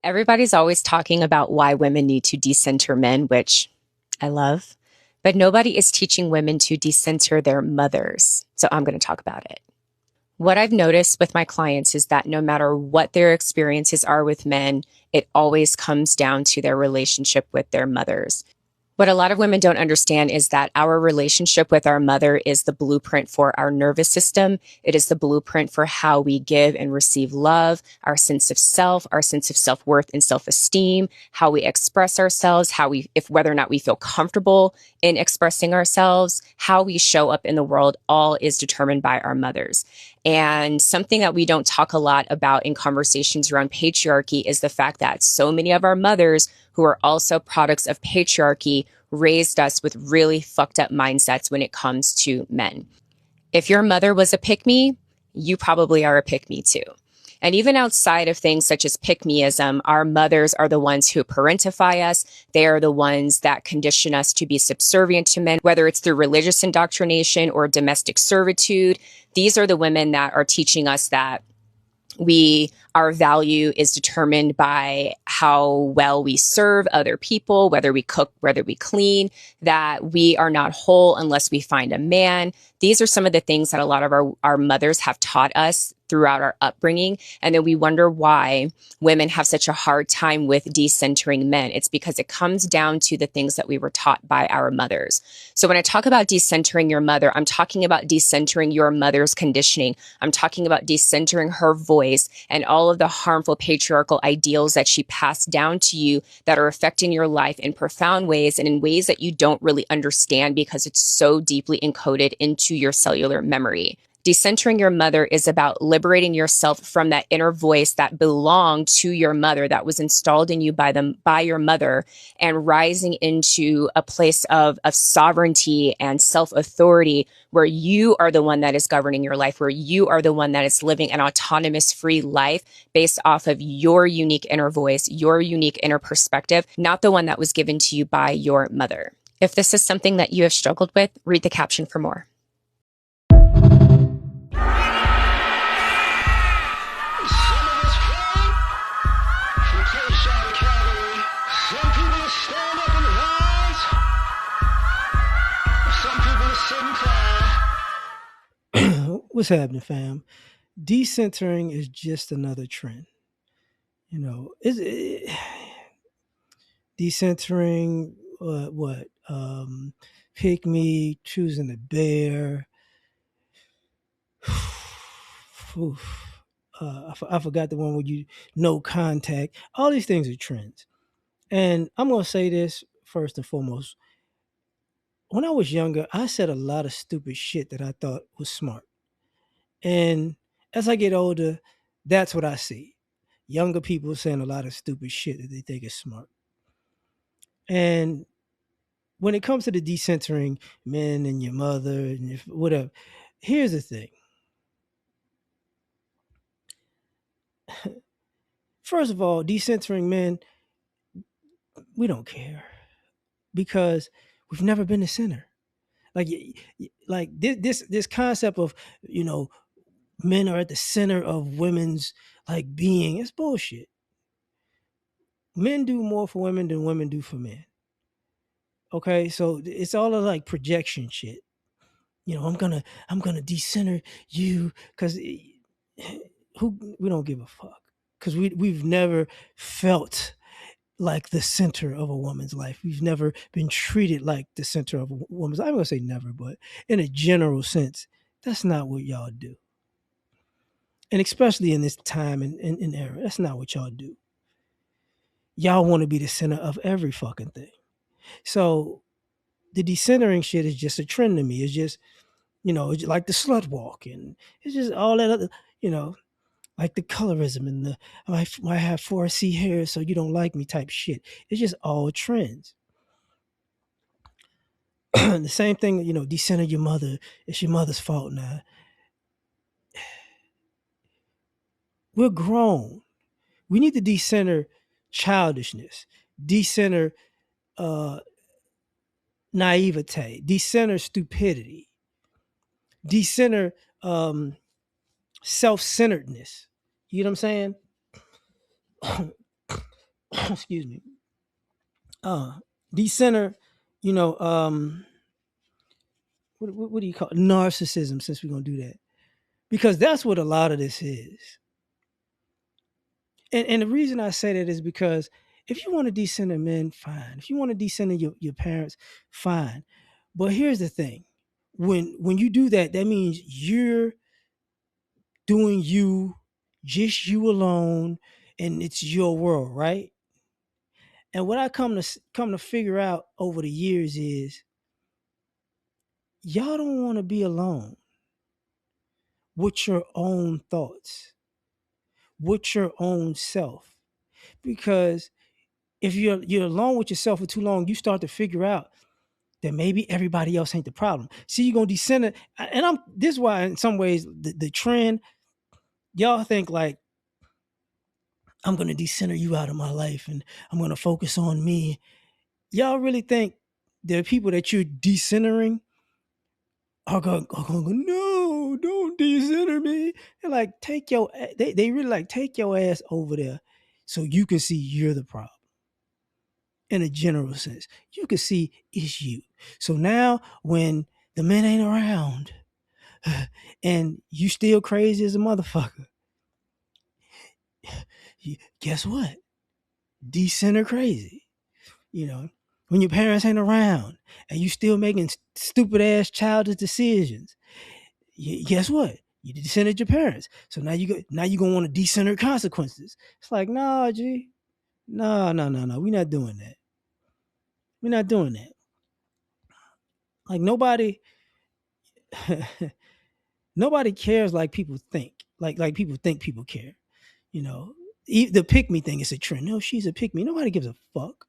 Everybody's always talking about why women need to decenter men, which I love, but nobody is teaching women to decenter their mothers. So I'm going to talk about it. What I've noticed with my clients is that no matter what their experiences are with men, it always comes down to their relationship with their mothers. What a lot of women don't understand is that our relationship with our mother is the blueprint for our nervous system. It is the blueprint for how we give and receive love, our sense of self, our sense of self-worth and self-esteem, how we express ourselves, if whether or not we feel comfortable in expressing ourselves, how we show up in the world, all is determined by our mothers. And something that we don't talk a lot about in conversations around patriarchy is the fact that so many of our mothers who are also products of patriarchy raised us with really fucked up mindsets when it comes to men. If your mother was a pick me, you probably are a pick me too. And even outside of things such as pick meism, our mothers are the ones who parentify us. They are the ones that condition us to be subservient to men, whether it's through religious indoctrination or domestic servitude. These are the women that are teaching us that our value is determined by how well we serve other people, whether we cook, whether we clean, that we are not whole unless we find a man. These are some of the things that a lot of our mothers have taught us throughout our upbringing. And then we wonder why women have such a hard time with decentering men. It's because it comes down to the things that we were taught by our mothers. So when I talk about decentering your mother, I'm talking about decentering your mother's conditioning. I'm talking about decentering her voice and all of the harmful patriarchal ideals that she passed down to you that are affecting your life in profound ways and in ways that you don't really understand because it's so deeply encoded into your cellular memory. Decentering your mother is about liberating yourself from that inner voice that belonged to your mother, that was installed in you by your mother, and rising into a place of sovereignty and self-authority where you are the one that is governing your life, where you are the one that is living an autonomous, free life based off of your unique inner voice, your unique inner perspective, not the one that was given to you by your mother. If this is something that you have struggled with, read the caption for more. What's happening, fam? Decentering is just another trend. Decentering, what? Pick me, choosing the bear. Oof. I forgot the one where you no contact. All these things are trends. And I'm going to say this first and foremost. When I was younger, I said a lot of stupid shit that I thought was smart. And as I get older, that's what I see. Younger people saying a lot of stupid shit that they think is smart. And when it comes to the decentering men and your mother and whatever, here's the thing. First of all, decentering men, we don't care because we've never been the center. Like this concept of men are at the center of women's like being. It's bullshit. Men do more for women than women do for men. Okay, so it's all of like projection shit. I'm gonna decenter you because who we don't give a fuck because we've never felt like the center of a woman's life. We've never been treated like the center of a woman's. I'm gonna say never, but in a general sense, that's not what y'all do. And especially in this time and era, that's not what y'all do. Y'all want to be the center of every fucking thing. So the decentering shit is just a trend to me. It's just, it's like the slut walk and it's just all that other, like the colorism and I have 4C hair, so you don't like me type shit. It's just all trends. The same thing, decenter your mother. It's your mother's fault now. We're grown. We need to decenter childishness, decenter naivete, decenter stupidity, decenter self-centeredness. You know what I'm saying? excuse me, uh, decenter, you know, what do you call it? Narcissism? Since we're gonna do that, because that's what a lot of this is. And the reason I say that is because if you want to decenter men, fine. If you want to decenter your parents, fine. But here's the thing: when you do that, that means you're doing you, just you alone, and it's your world, right? And what I come to figure out over the years is y'all don't want to be alone with your own thoughts, with your own self. Because if you're alone with yourself for too long, you start to figure out that maybe everybody else ain't the problem. See, you're gonna decenter, and I'm this is why in some ways the trend, y'all think like I'm gonna decenter you out of my life and I'm gonna focus on me. Y'all really think the people that you're decentering are going to go, no, don't decenter me. They're like, they really like take your ass over there so you can see you're the problem in a general sense. You can see it's you. So now when the men ain't around and you still crazy as a motherfucker, guess what? Decenter crazy. You know, when your parents ain't around and you still making stupid ass childish decisions, guess what? You decentered your parents. So now you gonna want to decenter consequences. It's like, nah, G. No, no, no, no. We're not doing that. We're not doing that. Like nobody nobody cares like people think. Like people think people care. You know, the pick me thing is a trend. No, she's a pick me. Nobody gives a fuck.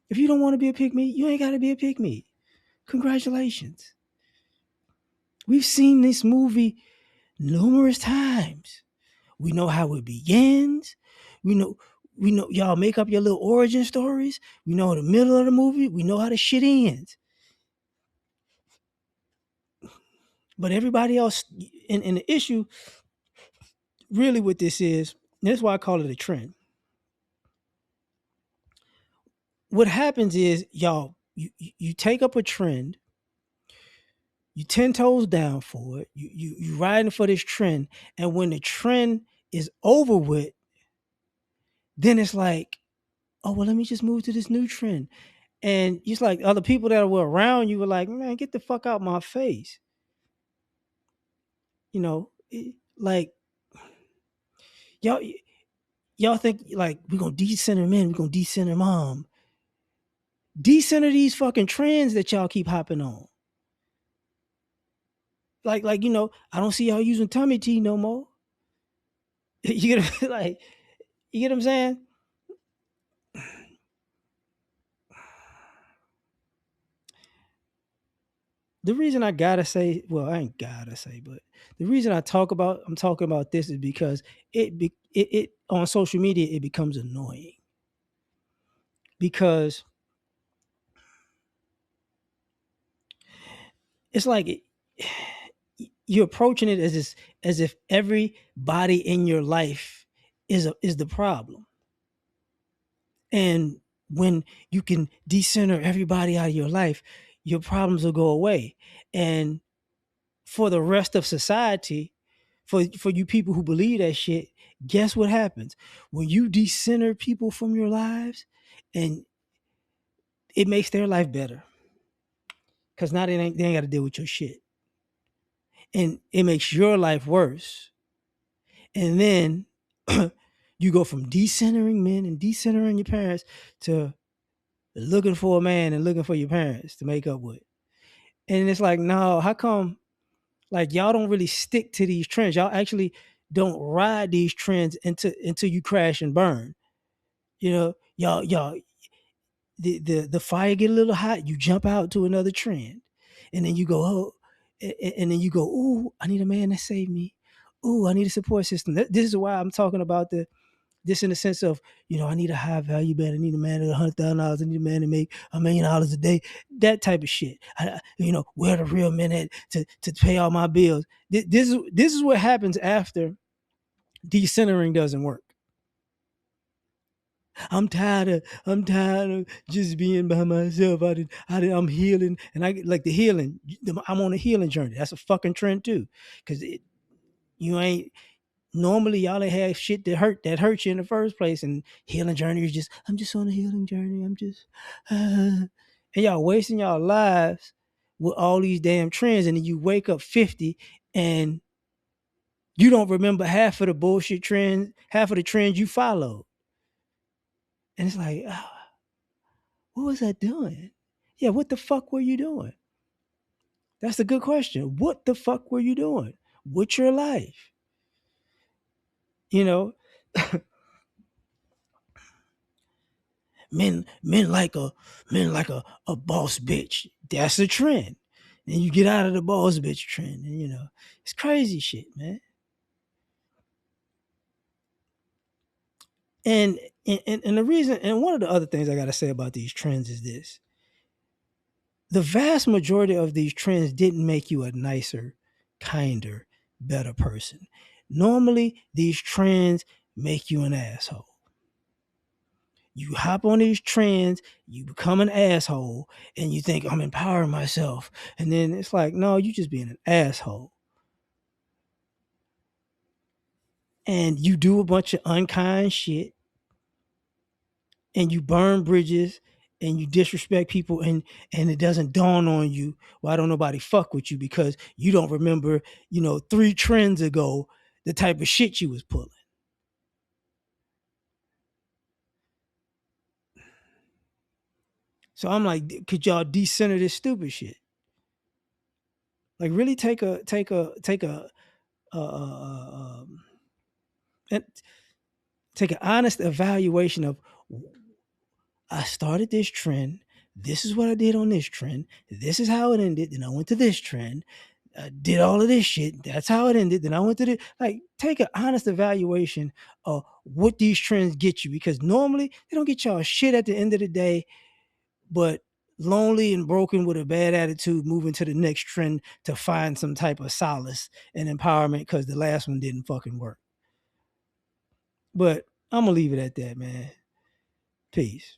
If you don't want to be a pick me, you ain't got to be a pick me. Congratulations. We've seen this movie numerous times. We know how it begins. We know y'all make up your little origin stories. We know the middle of the movie. We know how the shit ends. But everybody else, and the issue really with this is, and that's why I call it a trend. What happens is y'all you take up a trend, you 10 toes down for it, you riding for this trend, and when the trend is over with, then it's like, oh well, let me just move to this new trend. And it's like other people that were around you were like, man, get the fuck out my face. You know, like y'all y'all think like we're gonna decenter men, we're gonna decenter mom. Decenter these fucking trends that y'all keep hopping on. Like, I don't see y'all using tummy tea no more. You get like you get what I'm saying? The reason I gotta say, well, I ain't gotta say, but the reason I'm talking about this is because it on social media it becomes annoying because it's like you're approaching it as if everybody in your life is the problem, and when you can decenter everybody out of your life, your problems will go away. And for the rest of society, for you people who believe that shit, guess what happens when you decenter people from your lives, and it makes their life better because now they ain't got to deal with your shit, and it makes your life worse. And then you go from decentering men and decentering your parents to looking for a man and looking for your parents to make up with. And it's like, no, how come like y'all don't really stick to these trends? Y'all actually don't ride these trends until you crash and burn. You know, y'all the fire get a little hot, you jump out to another trend. And then you go, oh, and then you go, ooh, I need a man to save me. Ooh, I need a support system. This is why I'm talking about this in the sense of, I need a high value man. I need a man at $100,000. I need a man to make $1 million a day. That type of shit. Where the real men at to pay all my bills. This is what happens after decentering doesn't work. I'm tired of just being by myself. I'm healing, and I like the healing. I'm on a healing journey. That's a fucking trend too, because you ain't normally y'all ain't have shit that hurt you in the first place, and healing journey is just I'm just on a healing journey. I'm just and y'all wasting y'all lives with all these damn trends, and then you wake up 50 and you don't remember half of the bullshit trends, half of the trends you followed. And it's like, oh, what was I doing? Yeah, what the fuck were you doing? That's a good question. What the fuck were you doing with your life? You know, men like a boss bitch. That's a trend. Then you get out of the boss bitch trend, and it's crazy shit, man. And and the reason, and one of the other things I gotta say about these trends is this: the vast majority of these trends didn't make you a nicer, kinder, better person. Normally, these trends make you an asshole. You hop on these trends, you become an asshole, and you think I'm empowering myself. And then it's like, no, you just being an asshole. And you do a bunch of unkind shit, and you burn bridges, and you disrespect people, and it doesn't dawn on you, why don't nobody fuck with you, because you don't remember, 3 trends ago, the type of shit you was pulling. So I'm like, could y'all decenter this stupid shit? Like, really and take an honest evaluation of, I started this trend. This is what I did on this trend. This is how it ended. Then I went to this trend. I did all of this shit. That's how it ended. Then I went to the, like, take an honest evaluation of what these trends get you, because normally they don't get y'all shit at the end of the day, but lonely and broken with a bad attitude, moving to the next trend to find some type of solace and empowerment because the last one didn't fucking work. But I'm gonna leave it at that, man. Peace.